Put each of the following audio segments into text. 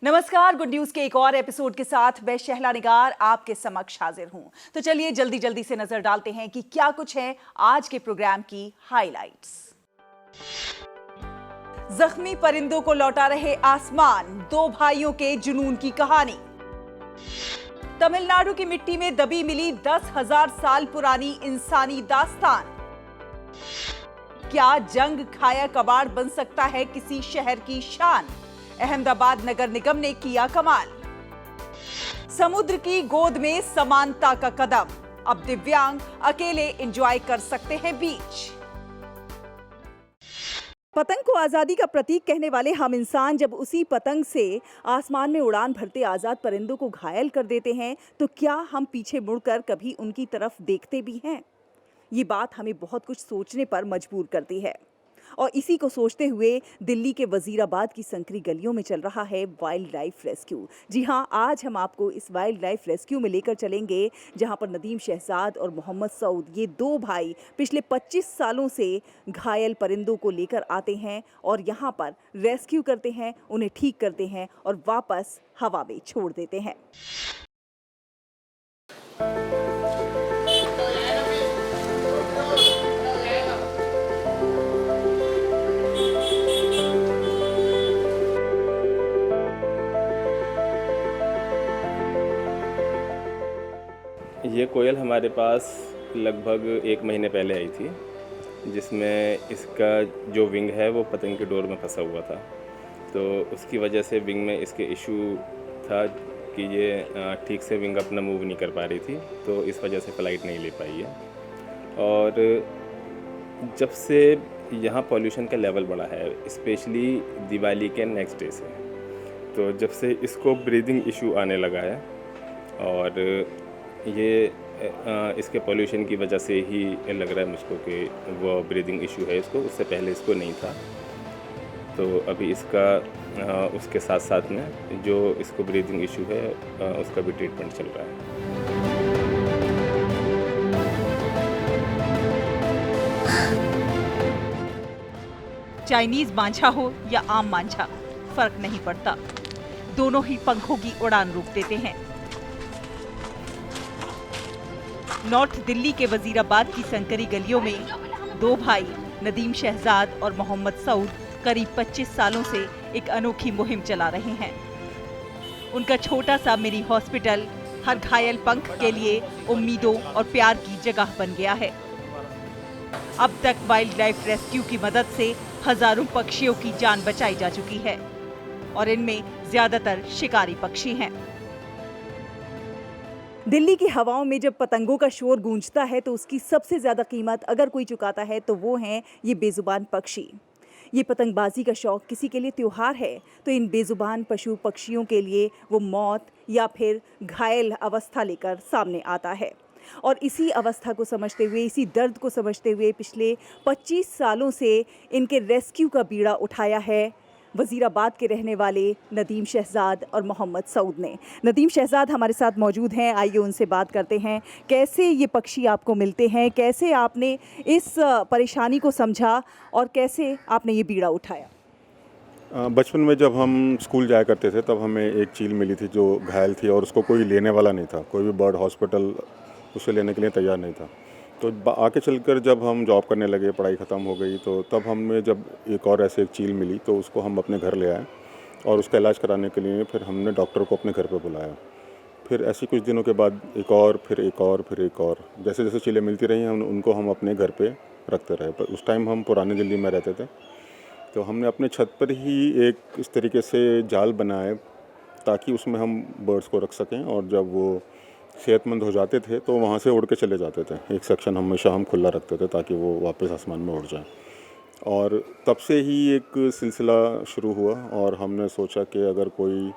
नमस्कार, good news के एक और एपिसोड के साथ मैं शहला निगार आपके समक्ष हाजिर हूं। तो चलिए जल्दी से नजर डालते हैं कि क्या कुछ है आज के प्रोग्राम की हाइलाइट्स। जख्मी परिंदों को लौटा रहे आसमान, दो भाइयों के जुनून की कहानी। तमिलनाडु की मिट्टी में दबी मिली 10,000 साल पुरानी इंसानी दास्तान। क्या जंग खाया कबाड़ बन सकता है किसी शहर की शान? अहमदाबाद नगर निगम ने किया कमाल। समुद्र की गोद में समानता का कदम, अब दिव्यांग अकेले एंजॉय कर सकते हैं बीच। पतंग को आजादी का प्रतीक कहने वाले हम इंसान जब उसी पतंग से आसमान में उड़ान भरते आजाद परिंदों को घायल कर देते हैं, तो क्या हम पीछे मुड़कर कभी उनकी तरफ देखते भी हैं? ये बात हमें बहुत कुछ सोचने पर मजबूर करती है। और इसी को सोचते हुए दिल्ली के वजीराबाद की संकरी गलियों में चल रहा है वाइल्ड लाइफ रेस्क्यू। जी हाँ, आज हम आपको इस वाइल्ड लाइफ रेस्क्यू में लेकर चलेंगे जहां पर नदीम शहजाद और मोहम्मद सऊद, ये दो भाई पिछले 25 सालों से घायल परिंदों को लेकर आते हैं और यहां पर रेस्क्यू करते हैं, उन्हें ठीक करते हैं और वापस हवा में छोड़ देते हैं। ये कोयल हमारे पास लगभग 1 महीने पहले आई थी, जिसमें इसका जो विंग है वो पतंग के डोर में फंसा हुआ था। तो उसकी वजह से विंग में इसके इशू था कि ये ठीक से विंग अपना मूव नहीं कर पा रही थी, तो इस वजह से फ़्लाइट नहीं ले पाई है। और जब से यहाँ पॉल्यूशन का लेवल बढ़ा है, स्पेशली दिवाली के नेक्स्ट डे से, तो जब से इसको ब्रीदिंग इशू आने लगा है और ये इसके पॉल्यूशन की वजह से ही लग रहा है मुझको कि वो ब्रीदिंग इशू है इसको, उससे पहले इसको नहीं था। तो अभी इसका उसके साथ साथ में जो इसको ब्रीदिंग इशू है उसका भी ट्रीटमेंट चल रहा है। चाइनीज मांझा हो या आम मांझा, फर्क नहीं पड़ता, दोनों ही पंखों की उड़ान रोक देते हैं। नॉर्थ दिल्ली के वजीराबाद की संकरी गलियों में दो भाई नदीम शहजाद और मोहम्मद सऊद करीब 25 सालों से एक अनोखी मुहिम चला रहे हैं। उनका छोटा सा मिनी हॉस्पिटल हर घायल पंख के लिए उम्मीदों और प्यार की जगह बन गया है। अब तक वाइल्ड लाइफ रेस्क्यू की मदद से हजारों पक्षियों की जान बचाई जा चुकी है और इनमें ज्यादातर शिकारी पक्षी हैं। दिल्ली की हवाओं में जब पतंगों का शोर गूंजता है तो उसकी सबसे ज्यादा कीमत अगर कोई चुकाता है तो वो हैं ये बेजुबान पक्षी। ये पतंगबाजी का शौक किसी के लिए त्योहार है तो इन बेजुबान पशु पक्षियों के लिए वो मौत या फिर घायल अवस्था लेकर सामने आता है। और इसी अवस्था को समझते हुए, इसी दर्द को समझते हुए पिछले 25 सालों से इनके रेस्क्यू का बीड़ा उठाया है वजीराबाद के रहने वाले नदीम शहजाद और मोहम्मद सऊद ने। नदीम शहजाद हमारे साथ मौजूद हैं, आइए उनसे बात करते हैं। कैसे ये पक्षी आपको मिलते हैं, कैसे आपने इस परेशानी को समझा और कैसे आपने ये बीड़ा उठाया? बचपन में जब हम स्कूल जाया करते थे तब हमें एक चील मिली थी जो घायल थी और उसको कोई लेने वाला नहीं था, कोई भी बर्ड हॉस्पिटल उसे लेने के लिए तैयार नहीं था। तो आगे चलकर जब हम जॉब करने लगे, पढ़ाई ख़त्म हो गई, तो तब हमें जब एक और ऐसे एक चील मिली तो उसको हम अपने घर ले आए और उसका इलाज कराने के लिए फिर हमने डॉक्टर को अपने घर पे बुलाया। फिर ऐसे कुछ दिनों के बाद एक और, फिर एक और, फिर एक और, जैसे जैसे चीलें मिलती रही हम उनको हम अपने घर पे रखते रहे। पर उस टाइम हम पुरानी दिल्ली में रहते थे, तो हमने अपने छत पर ही एक इस तरीके से जाल बनाए ताकि उसमें हम बर्ड्स को रख सकें और जब वो सेहतमंद हो जाते थे तो वहाँ से उड़ के चले जाते थे। एक सेक्शन हमेशा हम खुला रखते थे ताकि वो वापस आसमान में उड़ जाए। और तब से ही एक सिलसिला शुरू हुआ और हमने सोचा कि अगर कोई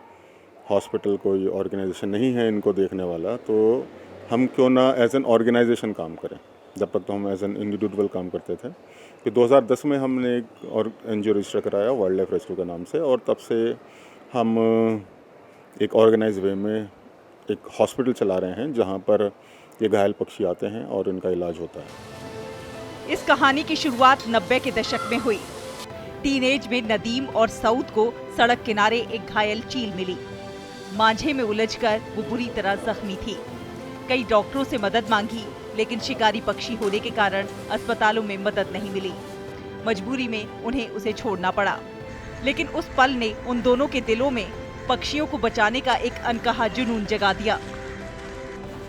हॉस्पिटल, कोई ऑर्गेनाइजेशन नहीं है इनको देखने वाला, तो हम क्यों ना एज एन ऑर्गेनाइजेशन काम करें। जब तक तो हम एज एन इंडिविजुअल काम करते थे। फिर 2010 में हमने एक और NGO रजिस्टर कराया वाइल्ड लाइफ रेस्क्यू के नाम से, और तब से हम एक ऑर्गेनाइज वे में एक हॉस्पिटल चला रहे हैं जहां पर ये घायल पक्षी आते हैं और इनका इलाज होता है। इस कहानी की शुरुआत 90 के दशक में हुई। टीनेज में नदीम और सऊद को सड़क किनारे एक घायल चील मिली। मांझे में उलझकर वो बुरी तरह जख्मी थी। कई डॉक्टरों से मदद मांगी, लेकिन शिकारी पक्षी होने के कारण अस्पतालों में मदद नहीं मिली। मजबूरी में उन्हें उसे छोड़ना पड़ा। लेकिन उस पल ने उन दोनों के दिलों में पक्षियों को बचाने का एक अनकहा जुनून जगा दिया।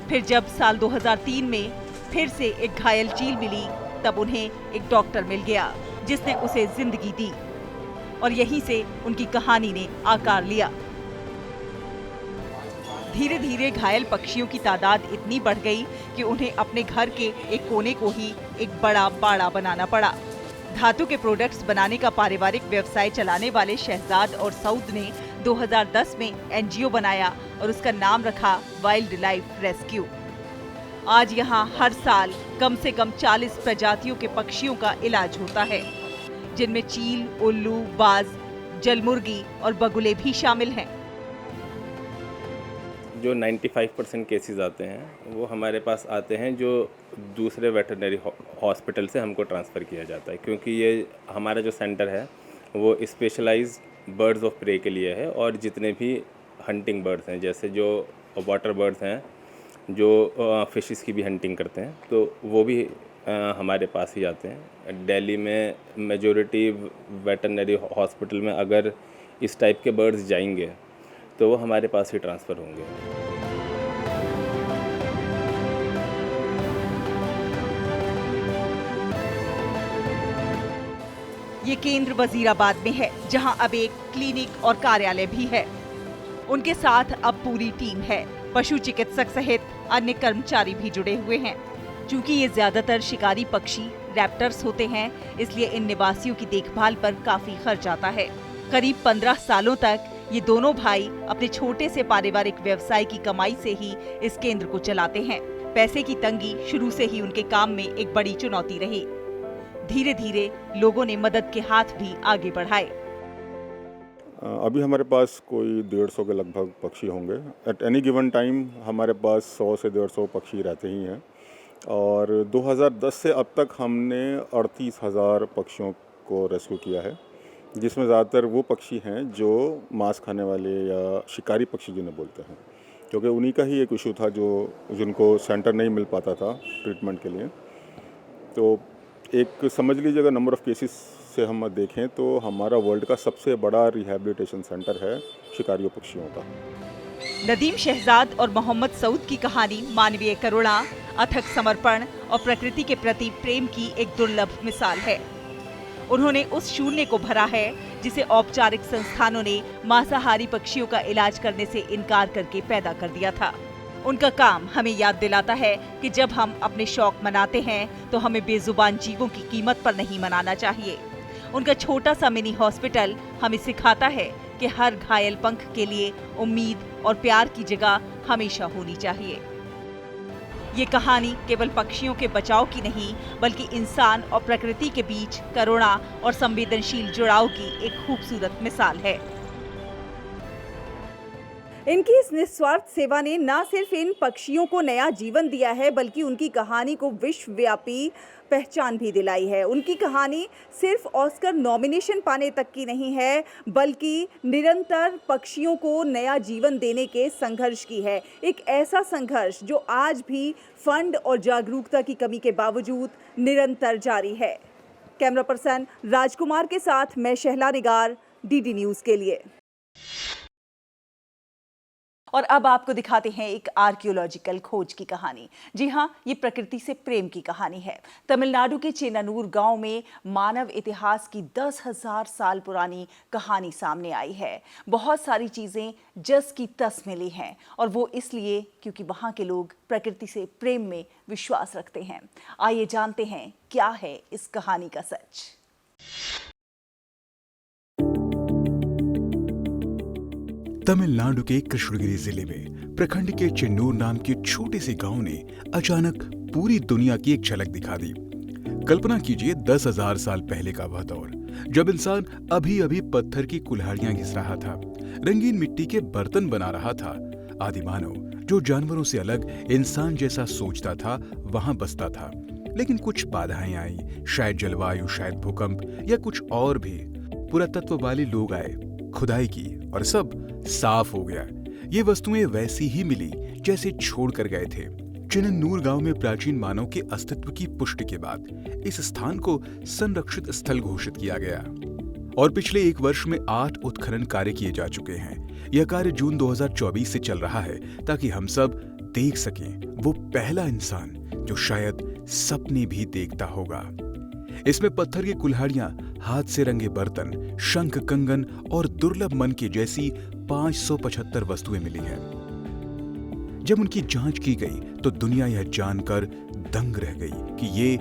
फिर जब साल 2003 में फिर से एक घायल चील मिली, तब उन्हें एक डॉक्टर मिल गया जिसने उसे जिंदगी दी, और यहीं से उनकी कहानी ने आकार लिया। धीरे धीरे घायल पक्षियों की तादाद इतनी बढ़ गई कि उन्हें अपने घर के एक कोने को ही एक बड़ा बाड़ा बनाना पड़ा। धातु के प्रोडक्ट्स बनाने का पारिवारिक व्यवसाय चलाने वाले शहजाद और सऊद ने 2010 में एनजीओ बनाया और उसका नाम रखा वाइल्ड लाइफ रेस्क्यू। आज यहाँ हर साल कम से कम 40 प्रजातियों के पक्षियों का इलाज होता है, जिनमें चील, उल्लू, बाज, जलमुर्गी और बगुले भी शामिल हैं। जो 95% केसेस आते हैं वो हमारे पास आते हैं जो दूसरे वेटरनरी हॉस्पिटल से हमको ट्रांसफ़र किया जाता है, क्योंकि ये हमारा जो सेंटर है वो स्पेशलाइज्ड बर्ड्स ऑफ प्रे के लिए है। और जितने भी हंटिंग बर्ड्स हैं, जैसे जो वाटर बर्ड्स हैं जो फिशेस की भी हंटिंग करते हैं, तो वो भी हमारे पास ही आते हैं। दिल्ली में मेजॉरिटी वेटरनरी हॉस्पिटल में अगर इस टाइप के बर्ड्स जाएंगे तो वो हमारे पास ही ट्रांसफ़र होंगे। ये केंद्र वजीराबाद में है, जहां अब एक क्लिनिक और कार्यालय भी है। उनके साथ अब पूरी टीम है। पशु चिकित्सक सहित अन्य कर्मचारी भी जुड़े हुए हैं। चूंकि ये ज्यादातर शिकारी पक्षी रैप्टर्स होते हैं, इसलिए इन निवासियों की देखभाल पर काफी खर्च आता है। करीब 15 सालों तक ये दोनों भाई अपने छोटे से पारिवारिक व्यवसाय की कमाई से ही इस केंद्र को चलाते हैं। पैसे की तंगी शुरू से ही उनके काम में एक बड़ी चुनौती रही। धीरे धीरे लोगों ने मदद के हाथ भी आगे बढ़ाए। अभी हमारे पास कोई 150 के लगभग पक्षी होंगे। एट एनी गिवन टाइम हमारे पास 100 से 150 पक्षी रहते ही हैं। और 2010 से अब तक हमने 38,000 पक्षियों को रेस्क्यू किया है, जिसमें ज़्यादातर वो पक्षी हैं जो मांस खाने वाले या शिकारी पक्षी जिन्हें बोलते हैं, क्योंकि उन्हीं का ही एक इशू था जो जिनको सेंटर नहीं मिल पाता था ट्रीटमेंट के लिए। तो एक समझ लीजिए अगर नंबर ऑफ़ केसेस से हम देखें तो हमारा वर्ल्ड का सबसे बड़ा रिहैबिलिटेशन सेंटर है शिकारियों पक्षियों का। नदीम शहजाद और मोहम्मद सऊद की कहानी मानवीय करुणा, अथक समर्पण और प्रकृति के प्रति प्रेम की एक दुर्लभ मिसाल है। उन्होंने उस शून्य को भरा है जिसे औपचारिक संस्थानों ने मांसाहारी पक्षियों का इलाज करने से इनकार करके पैदा कर दिया था। उनका काम हमें याद दिलाता है कि जब हम अपने शौक मनाते हैं तो हमें बेजुबान जीवों की कीमत पर नहीं मनाना चाहिए। उनका छोटा सा मिनी हॉस्पिटल हमें सिखाता है कि हर घायल पंख के लिए उम्मीद और प्यार की जगह हमेशा होनी चाहिए। ये कहानी केवल पक्षियों के बचाव की नहीं, बल्कि इंसान और प्रकृति के बीच करुणा और संवेदनशील जुड़ाव की एक खूबसूरत मिसाल है। इनकी इस निस्वार्थ सेवा ने न सिर्फ इन पक्षियों को नया जीवन दिया है, बल्कि उनकी कहानी को विश्वव्यापी पहचान भी दिलाई है। उनकी कहानी सिर्फ ऑस्कर नॉमिनेशन पाने तक की नहीं है, बल्कि निरंतर पक्षियों को नया जीवन देने के संघर्ष की है। एक ऐसा संघर्ष जो आज भी फंड और जागरूकता की कमी के बावजूद निरंतर जारी है। कैमरा पर्सन राजकुमार के साथ मैं शहला निगार, डीडी न्यूज़ के लिए। और अब आपको दिखाते हैं एक आर्कियोलॉजिकल खोज की कहानी। जी हाँ, ये प्रकृति से प्रेम की कहानी है। तमिलनाडु के चेन्ननूर गांव में मानव इतिहास की 10,000 साल पुरानी कहानी सामने आई है। बहुत सारी चीज़ें जस की तस मिली हैं, और वो इसलिए क्योंकि वहाँ के लोग प्रकृति से प्रेम में विश्वास रखते हैं। आइए जानते हैं क्या है इस कहानी का सच। तमिलनाडु के कृष्णगिरी जिले में प्रखंड के चेन्नूर नाम के छोटे से गांव ने अचानक पूरी दुनिया की एक झलक दिखा दी। कल्पना कीजिए 10,000 साल पहले का वह दौर, जब इंसान अभी अभी पत्थर की कुल्हाड़ियां घिस रहा था, रंगीन मिट्टी के बर्तन बना रहा था। आदि मानव जो जानवरों से अलग इंसान जैसा सोचता था वहां बसता था। लेकिन कुछ बाधाएं आई, शायद जलवायु, शायद भूकंप या कुछ और भी। पुरातत्व वाले लोग आए, खुदाई की और सब साफ हो गया। ये वस्तुएं वैसी ही मिली जैसे छोड़ कर गए थे। चिननूर गांव में प्राचीन मानव के अस्तित्व की पुष्टि के बाद इस स्थान को संरक्षित स्थल घोषित किया गया और पिछले 1 वर्ष में 8 उत्खनन कार्य किए जा चुके हैं। यह कार्य जून 2024 से चल रहा है ताकि हम सब देख सकें वो पहला इंसान जो शायद सपने भी देखता होगा। इसमें पत्थर की कुल्हाड़ियां, हाथ से रंगे बर्तन, शंख, कंगन और दुर्लभ मनके जैसी 575 वस्तुएं मिली हैं। जब उनकी जांच की गई तो दुनिया यह जानकर दंग रह गई कि ये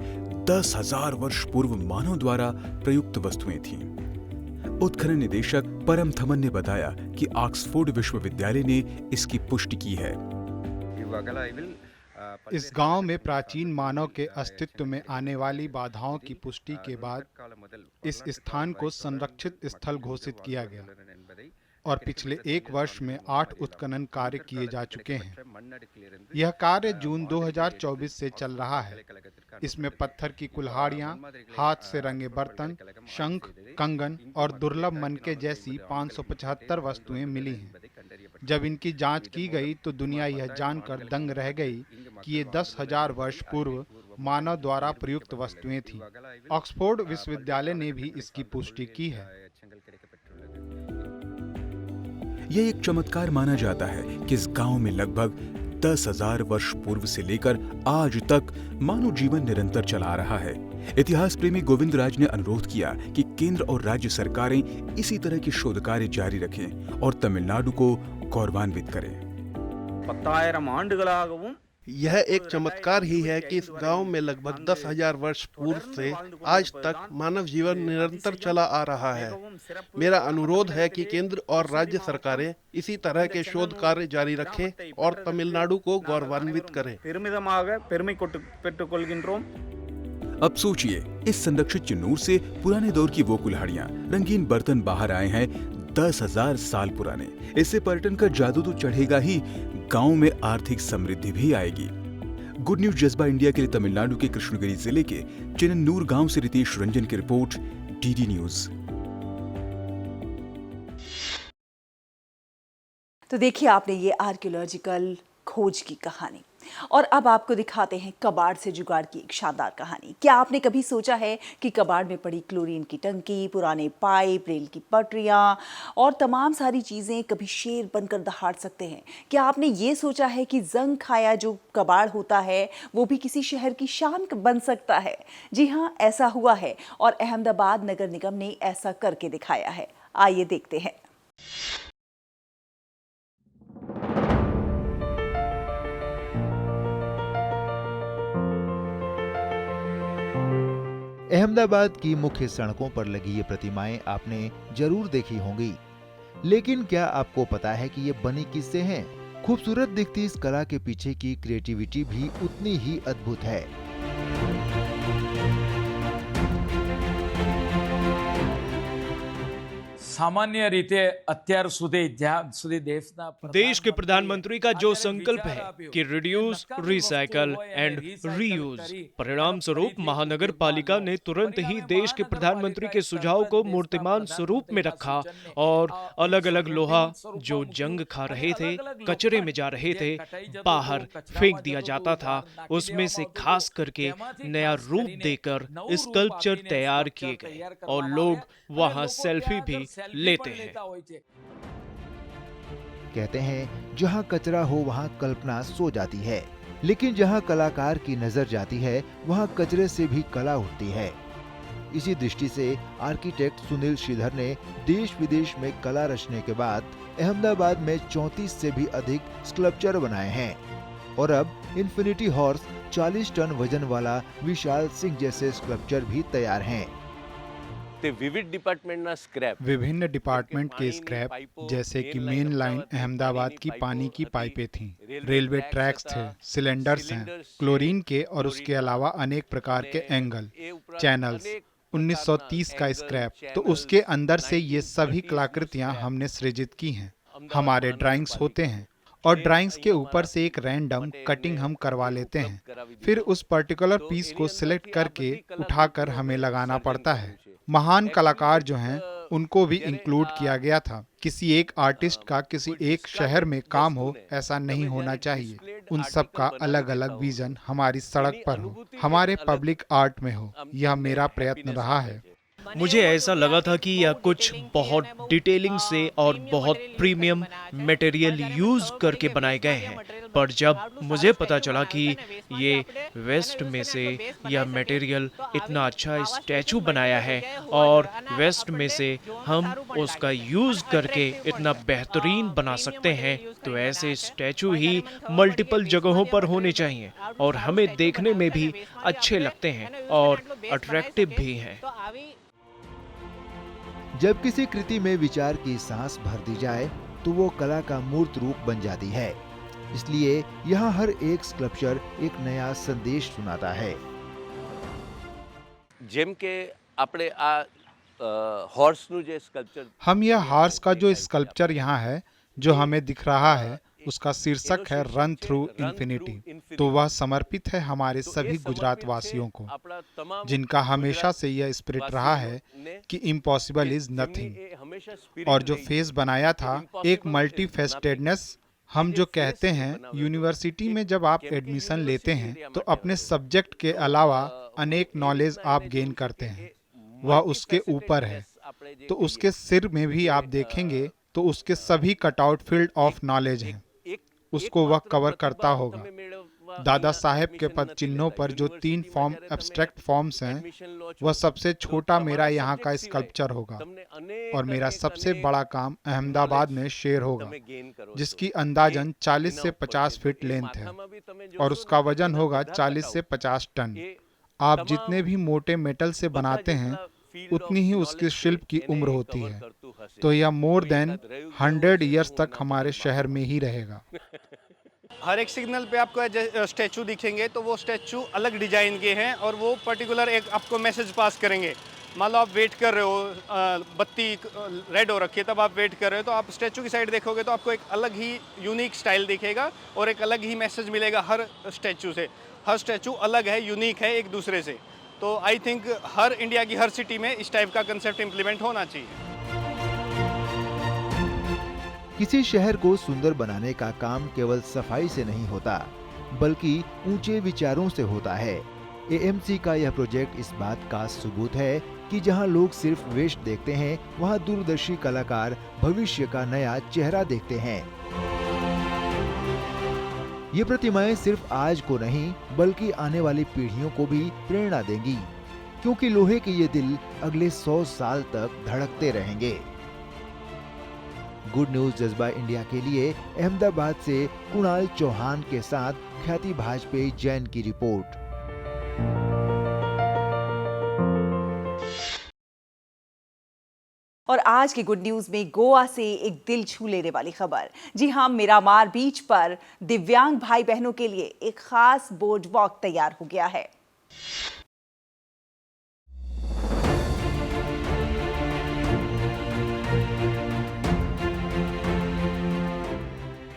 10,000 वर्ष पूर्व मानव द्वारा प्रयुक्त वस्तुएं थीं। उत्खनन निदेशक परम थमन ने बताया कि ऑक्सफोर्ड विश्वविद्यालय ने इसकी पुष्टि की है। इस गांव में प्राचीन मानव के अस्तित्व में आने वाली बाधाओं की पुष्टि के बाद इस स्थान को संरक्षित स्थल घोषित किया गया और पिछले 1 वर्ष में 8 उत्खनन कार्य किए जा चुके हैं। यह कार्य जून 2024 से चल रहा है। इसमें पत्थर की कुल्हाड़ियां, हाथ से रंगे बर्तन, शंख, कंगन और दुर्लभ मनके जैसी 575 वस्तुएं मिली हैं। जब इनकी जांच की गई तो दुनिया यह जानकर दंग रह गई कि ये 10,000 वर्ष पूर्व मानव द्वारा प्रयुक्त वस्तुएं थीं। ऑक्सफोर्ड विश्वविद्यालय ने भी इसकी पुष्टि की है। यह एक चमत्कार माना जाता है कि इस गांव में लगभग 10,000 वर्ष पूर्व से लेकर आज तक मानव जीवन निरंतर चला आ रहा है। इतिहास प्रेमी गोविंद राज ने अनुरोध किया कि केंद्र और राज्य सरकारें इसी तरह के शोध कार्य जारी रखें और तमिलनाडु को गौरवान्वित करें। 10,000 ஆண்டுகளாகவும் यह एक चमत्कार ही है कि इस गांव में लगभग 10,000 वर्ष पूर्व से आज तक मानव जीवन निरंतर चला आ रहा है। मेरा अनुरोध है कि केंद्र और राज्य सरकारें इसी तरह के शोध कार्य जारी रखें और तमिलनाडु को गौरवान्वित करें। பெருமிதமாக பெருமை பெற்றுக்கொள்கின்றோம்। अब सोचिए, इस संरक्षित चिन्नूर से पुराने दौर की वो कुल्हाड़ियां, रंगीन बर्तन बाहर आए हैं 10,000 साल पुराने। इससे पर्यटन का जादू तो चढ़ेगा ही, गांव में आर्थिक समृद्धि भी आएगी। गुड न्यूज जज्बा इंडिया के लिए तमिलनाडु के कृष्णगिरी जिले के चिननूर गांव से रितेश रंजन की रिपोर्ट, डीडी न्यूज। तो देखिए आपने ये आर्कियोलॉजिकल खोज की कहानी, और अब आपको दिखाते हैं कबाड़ से जुगाड़ की एक शानदार कहानी। क्या आपने कभी सोचा है कि कबाड़ में पड़ी क्लोरीन की टंकी, पुराने पाइप, रेल की पटरियां और तमाम सारी चीज़ें कभी शेर बनकर दहाड़ सकते हैं? क्या आपने ये सोचा है कि जंग खाया जो कबाड़ होता है वो भी किसी शहर की शान बन सकता है? जी हाँ, ऐसा हुआ है और अहमदाबाद नगर निगम ने ऐसा करके दिखाया है। आइए देखते हैं। अहमदाबाद की मुख्य सड़कों पर लगी ये प्रतिमाएं आपने जरूर देखी होंगी, लेकिन क्या आपको पता है कि ये बनी किससे हैं? खूबसूरत दिखती इस कला के पीछे की क्रिएटिविटी भी उतनी ही अद्भुत है। સામાન્ય રીતે અત્યાર સુધી જ્યાં સુધી देश के प्रधानमंत्री का जो संकल्प है कि रिड्यूस, रिसाइकल एंड रीयूज, परिणाम स्वरूप महानगर पालिका ने तुरंत ही देश के प्रधानमंत्री के सुझाव को मूर्तिमान स्वरूप में रखा और अलग अलग लोहा जो जंग खा रहे थे, कचरे में जा रहे थे, बाहर फेंक दिया जाता था, उसमें से खास करके नया रूप देकर स्कल्पचर तैयार किए गए और लोग वहां सेल्फी भी लेते हैं। कहते हैं जहां कचरा हो वहां कल्पना सो जाती है, लेकिन जहां कलाकार की नजर जाती है वहां कचरे से भी कला उठती है। इसी दृष्टि से आर्किटेक्ट सुनील श्रीधर ने देश विदेश में कला रचने के बाद अहमदाबाद में 34 से भी अधिक स्कल्पचर बनाए हैं और अब इन्फिनिटी हॉर्स, 40 टन वजन वाला विशाल सिंह जैसे स्कल्पचर भी तैयार हैं। विभिन्न डिपार्टमेंट के स्क्रैप जैसे कि मेन लाइन अहमदाबाद की पानी की पाइपें थीं, रेलवे ट्रैक्स थे, सिलेंडर्स हैं, क्लोरीन के और उसके अलावा अनेक प्रकार के एंगल, चैनल्स, 1930 का स्क्रैप, तो उसके अंदर से ये सभी कलाकृतियां हमने सृजित की हैं। हमारे ड्राइंग्स होते हैं और ड्राइंग्स के ऊपर से एक रैंडम कटिंग हम करवा लेते हैं, फिर उस पर्टिकुलर पीस को सिलेक्ट करके उठाकर हमें लगाना पड़ता है। महान कलाकार जो हैं उनको भी इंक्लूड किया गया था। किसी एक आर्टिस्ट का किसी एक शहर में काम हो, ऐसा नहीं होना चाहिए। उन सब का अलग अलग विजन हमारी सड़क पर हो, हमारे पब्लिक आर्ट में हो। यह मेरा प्रयत्न रहा है। मुझे ऐसा लगा था कि यह कुछ बहुत डिटेलिंग से और बहुत प्रीमियम मटेरियल यूज करके बनाए गए हैं, पर जब मुझे पता चला कि ये वेस्ट में से यह मटेरियल इतना अच्छा स्टैचू बनाया है और वेस्ट में से हम उसका यूज करके इतना बेहतरीन बना सकते हैं, तो ऐसे स्टैचू ही मल्टीपल जगहों पर होने चाहिए और हमें देखने में भी अच्छे लगते हैं और अट्रैक्टिव भी हैं। जब किसी कृति में विचार की सांस भर दी जाए तो वो कला का मूर्त रूप बन जाती है। इसलिए यहाँ हर एक स्कल्पचर एक नया संदेश सुनाता है। જેમ કે આપણે આ હોર્સનું જે સ્કલ્પચર हम यह हॉर्स का जो स्कल्पचर यहाँ है, जो हमें दिख रहा है, उसका शीर्षक है रन थ्रू इन्फिनिटी। तो वह समर्पित है हमारे सभी गुजरात वासियों को, जिनका हमेशा से यह स्पिरिट रहा है कि इम्पॉसिबल इज नथिंग। और जो फेस बनाया था, एक मल्टी फेस्टेडनेस। हम जो कहते हैं, यूनिवर्सिटी में जब आप एडमिशन लेते हैं तो अपने सब्जेक्ट के अलावा अनेक नॉलेज आप गेन करते हैं, वह उसके ऊपर है। तो उसके सिर में भी आप देखेंगे तो उसके सभी कटआउट फील्ड ऑफ नॉलेज हैं, उसको वह कवर करता होगा। दादा साहेब के पद चिन्हों पर जो 3 फॉर्म एब्स्ट्रैक्ट फॉर्म्स हैं, वह सबसे छोटा मेरा यहाँ का स्कल्पचर होगा। और मेरा सबसे बड़ा काम अहमदाबाद में शेर होगा, जिसकी अंदाजन 40 से 50 फीट लेंथ है और उसका वजन होगा 40 से 50 टन। आप जितने भी मोटे मेटल से बनाते हैं, उतनी ही उसकी शिल्प की उम्र होती है। तो यह मोर देन 100 इयर्स तक हमारे शहर में ही रहेगा। हर एक सिग्नल पे आपको स्टैचू दिखेंगे तो वो स्टैचू अलग डिजाइन के हैं और वो पर्टिकुलर एक आपको मैसेज पास करेंगे। मान लो आप वेट कर रहे हो, बत्ती रेड हो रखी है, तब आप वेट कर रहे हो, तो आप स्टैचू की साइड देखोगे तो आपको एक अलग ही यूनिक स्टाइल दिखेगा और एक अलग ही मैसेज मिलेगा हर स्टैचू से। हर स्टैचू अलग है, यूनिक है एक दूसरे से। तो आई थिंक हर इंडिया की हर सिटी में इस टाइप का कंसेप्ट इम्प्लीमेंट होना चाहिए। किसी शहर को सुंदर बनाने का काम केवल सफाई से नहीं होता, बल्कि ऊंचे विचारों से होता है। एएमसी का यह प्रोजेक्ट इस बात का सबूत है कि जहां लोग सिर्फ वेस्ट देखते हैं, वहां दूरदर्शी कलाकार भविष्य का नया चेहरा देखते हैं। ये प्रतिमाएं सिर्फ आज को नहीं, बल्कि आने वाली पीढ़ियों को भी प्रेरणा देंगी, क्योंकि लोहे के ये दिल अगले 100 साल तक धड़कते रहेंगे। गुड न्यूज जज्बा इंडिया के लिए अहमदाबाद से कुणाल चौहान के साथ ख्याति भाजपेयी जैन की रिपोर्ट। और आज की गुड न्यूज में गोवा से एक दिल छू लेने वाली खबर। जी हाँ, मिरामार बीच पर दिव्यांग भाई बहनों के लिए एक खास बोर्ड वॉक तैयार हो गया है।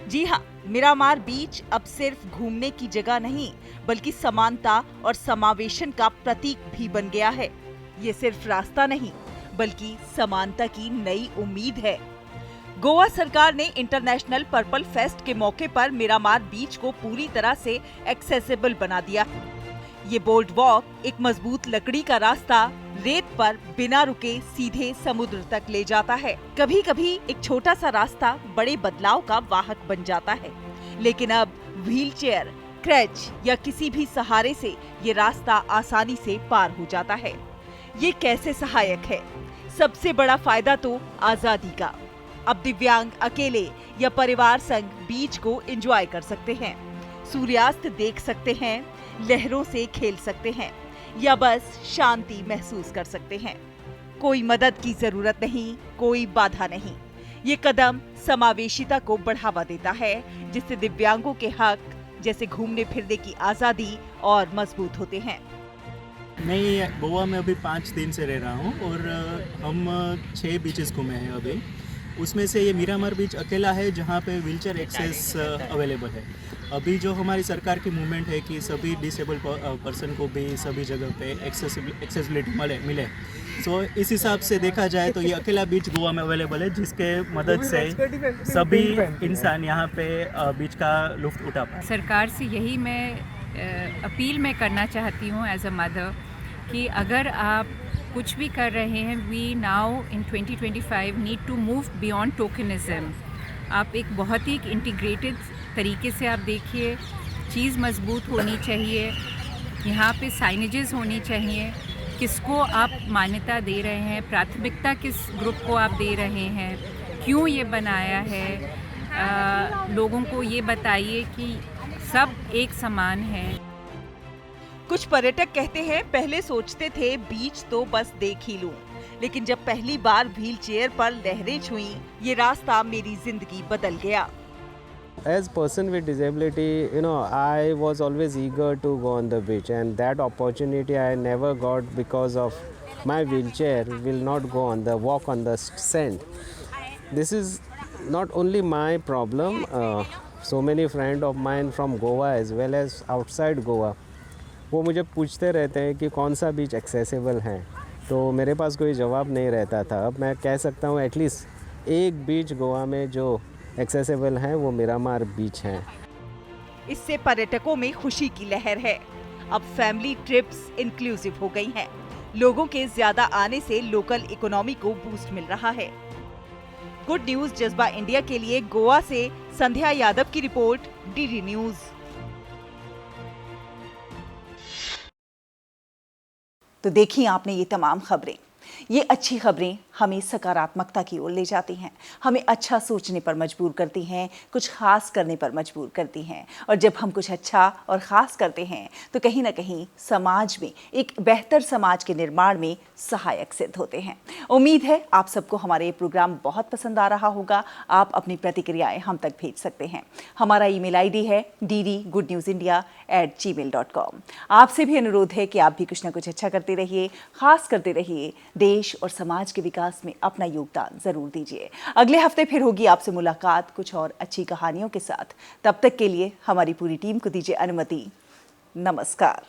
जी हाँ, मिरामार बीच अब सिर्फ घूमने की जगह नहीं, बल्कि समानता और समावेशन का प्रतीक भी बन गया है। ये सिर्फ रास्ता नहीं, बल्कि समानता की नई उम्मीद है। गोवा सरकार ने इंटरनेशनल पर्पल फेस्ट के मौके पर मिरामार बीच को पूरी तरह से एक्सेसिबल बना दिया। ये बोर्ड वॉक एक मजबूत लकड़ी का रास्ता रेत पर बिना रुके सीधे समुद्र तक ले जाता है। कभी कभी एक छोटा सा रास्ता बड़े बदलाव का वाहक बन जाता है, लेकिन अब व्हीलचेयर, क्रच या किसी भी सहारे से ये रास्ता आसानी से पार हो जाता है। ये कैसे सहायक है? सबसे बड़ा फायदा तो आजादी का। अब दिव्यांग अकेले या परिवार संग बीच को एंजॉय कर सकते हैं, सूर्यास्त देख सकते हैं, लहरों से खेल सकते हैं या बस शांति महसूस कर सकते हैं। कोई मदद की जरूरत नहीं, कोई बाधा नहीं। ये कदम समावेशिता को बढ़ावा देता है, जिससे दिव्यांगों के हक जैसे घूमने फिरने की आजादी और मजबूत होते हैं। मैं गोवा में अभी 5 दिन से रह रहा हूँ और हम 6 बीचेस घूमे हैं अभी। उसमें से ये मीरामार बीच अकेला है जहाँ पे व्हीलचेयर एक्सेस अवेलेबल है। अभी जो हमारी सरकार की मूवमेंट है कि सभी डिसेबल पर्सन को भी सभी जगह पे एक्सेसिबिलिटी मिले, सो इस हिसाब से देखा जाए तो ये अकेला बीच गोवा में अवेलेबल है, जिसके मदद से सभी इंसान यहाँ पे बीच का लुत्फ उठा पाए। सरकार से यही मैं अपील मैं करना चाहती हूँ एज अ मदर कि अगर आप कुछ भी कर रहे हैं, we now in 2025 need to move beyond tokenism. आप एक बहुत ही इंटीग्रेटेड तरीके से आप देखिए, चीज़ मजबूत होनी चाहिए, यहाँ पे साइनेजेस होनी चाहिए, किसको आप मान्यता दे रहे हैं, प्राथमिकता किस ग्रुप को आप दे रहे हैं, क्यों ये बनाया है, लोगों को ये बताइए कि सब एक समान है। कुछ पर्यटक कहते हैं पहले सोचते थे बीच तो बस देख ही लूं, लेकिन जब पहली बार व्हील चेयर पर लहरें छुई, ये रास्ता मेरी जिंदगी बदल गया। As person with disability, I was always eager to go on the beach, and that opportunity I never got because of my wheelchair will not go on the walk on the sand. This is not only my problem. So many friends of mine from Goa as well as outside Goa, वो मुझे पूछते रहते हैं कि कौन सा बीच accessible है, तो मेरे पास कोई जवाब नहीं रहता था। अब मैं कह सकता हूँ एटलीस्ट एक बीच गोवा में जो एक्सेसिबल है वो मीरामार बीच है। इससे पर्यटकों में खुशी की लहर है। अब फैमिली ट्रिप्स इंक्लूसिव हो गई हैं। लोगों के ज्यादा आने से लोकल इकोनॉमी को बूस्ट मिल रहा है। गुड न्यूज जज्बा इंडिया के लिए गोवा से संध्या यादव की रिपोर्ट, डीडी न्यूज। तो देखिए आपने ये तमाम खबरें। ये अच्छी खबरें हमें सकारात्मकता की ओर ले जाती हैं, हमें अच्छा सोचने पर मजबूर करती हैं, कुछ खास करने पर मजबूर करती हैं। और जब हम कुछ अच्छा और ख़ास करते हैं तो कहीं ना कहीं समाज में, एक बेहतर समाज के निर्माण में सहायक सिद्ध होते हैं। उम्मीद है आप सबको हमारे ये प्रोग्राम बहुत पसंद आ रहा होगा। आप अपनी प्रतिक्रियाएं हम तक भेज सकते हैं। हमारा ईमेल आईडी है dd.goodnewsindia@gmail.com। आपसे भी अनुरोध है कि आप भी कुछ ना कुछ अच्छा करते रहिए, खास करते रहिए, देश और समाज के विकास में अपना योगदान जरूर दीजिए। अगले हफ्ते फिर होगी आपसे मुलाकात कुछ और अच्छी कहानियों के साथ। तब तक के लिए हमारी पूरी टीम को दीजिए अनुमति। नमस्कार।